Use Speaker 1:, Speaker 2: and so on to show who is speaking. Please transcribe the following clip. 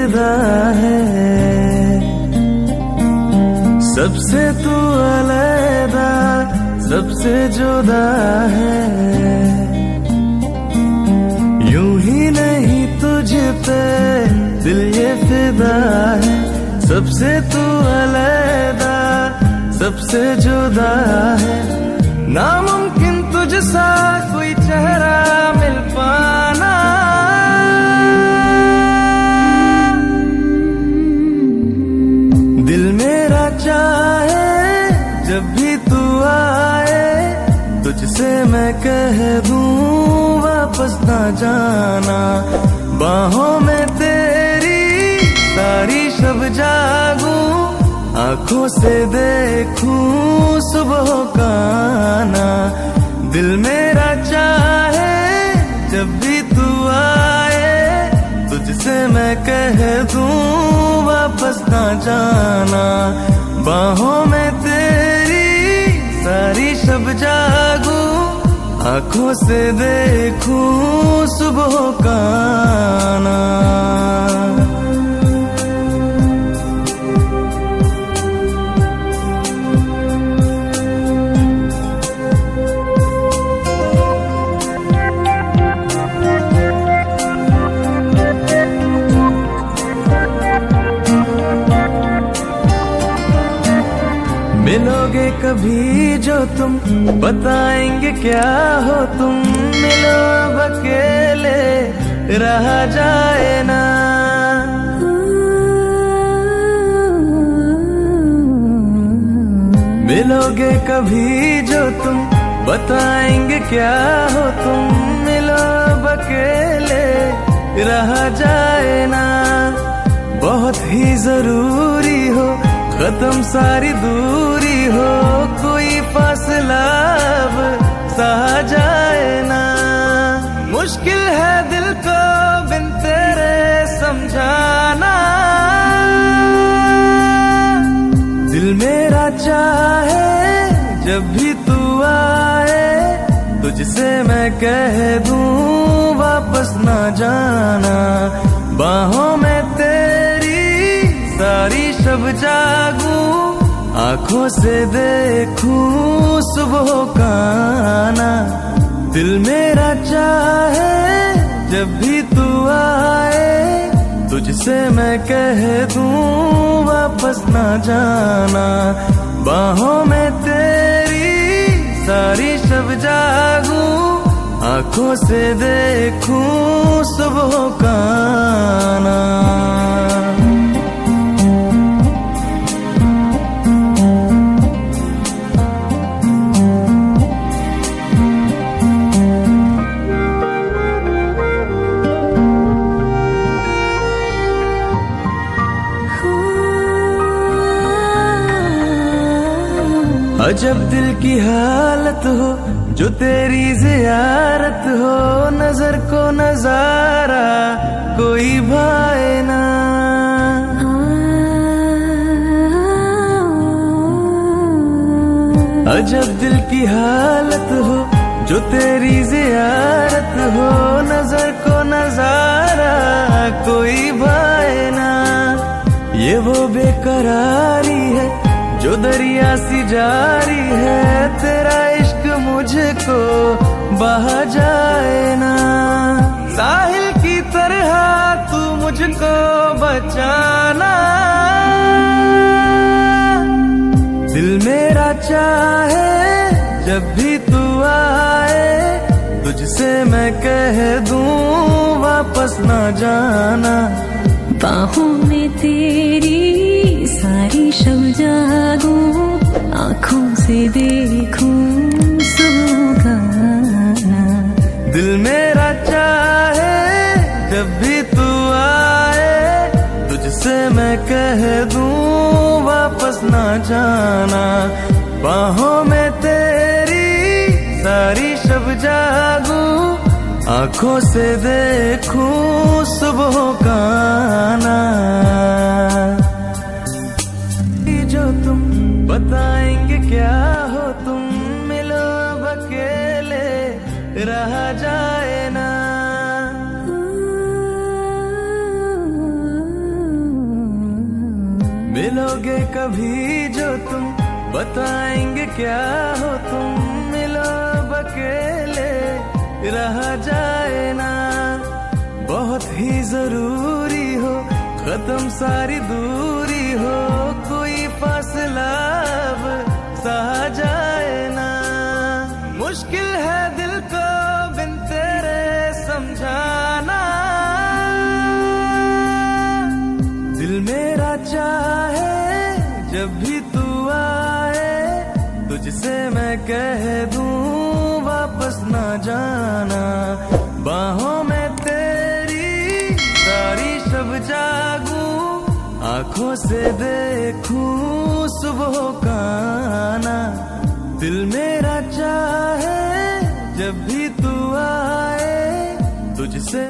Speaker 1: जुदा है सबसे तू अलग सबसे जुदा है यूं ही नहीं तुझ पे दिल ये फिदा है सबसे तू अलग सबसे जुदा है नामुमकिन तुझसा कोई चेहरा मिल पाना दिल मेरा चाहे जब भी तू आए तुझसे मैं कह दूं वापस ना जाना बाहों में तेरी सारी शब जागूं आंखों से देखूं सुबह का आना दिल मेरा चाहे जब भी तू आए तुझसे मैं कह दूं वापस ना जाना बाहों में तेरी सारी शब जागूं आंखों से देखूं सुबह का आना मिलोगे कभी जो तुम बताएंगे क्या हो तुम मिलो अब अकेले रहा जाए ना मिलोगे कभी जो तुम बताएंगे क्या हो तुम मिलो अब अकेले रहा जाए ना बहुत ही जरूरी हो खत्म सारी दूरी हो कोई फासला अब सहा जाए ना मुश्किल है दिल को बिन तेरे समझाना दिल मेरा चाहे जब भी तू आए तुझसे मैं कह दूं वापस ना जाना बाहों में तेरी सारी शब जागूं आंखों से देखूं सुबह का आना दिल मेरा चाहे जब भी तू आए तुझसे मैं कह दूं वापस ना जाना बाहों में तेरी सारी शब जागूं आंखों से देखूं सुबह का आना अजब दिल की हालत हो जो तेरी ज़ियारत हो नजर को नजारा कोई भाए ना अजब दिल की हालत हो जो तेरी ज़ियारत हो नजर को नजारा कोई भाए ना ये वो बेकरारी है जो दरिया सी जारी है तेरा इश्क मुझको बहा जाए ना साहिल की तरह तू मुझको बचाना दिल मेरा चाहे जब भी तू आए तुझसे मैं कह दूं वापस ना जाना
Speaker 2: बाहों में तेरी सारी शब जागूं आंखों से देखूं सुबह का आना
Speaker 1: दिल मेरा चाहे जब भी तू आए तुझसे मैं कह दूं वापस ना जाना बाहों में तेरी सारी शब जागूं आंखों से देखूं सुबह का आना जो तुम बताएंगे क्या हो तुम मिलो अब अकेले रहा जाए ना मिलोगे कभी जो तुम, बताएंगे क्या हो तुम। मिलो अब अकेले, रहा जाए ना, बहुत ही जरूरी हो, खत्म सारी दूरी हो, कोई फासला अब सहा जाए ना। मुश्किल है दिल को बिन तेरे समझाना, दिल मेरा चाहे जब भी तू आए, तुझसे मैं कह दूं वापस ना जाना। बाहों में तेरी सारी शब जागूं, आंखों से देखूं सुबह का आना। दिल मेरा चाहे जब भी तू आए, तुझसे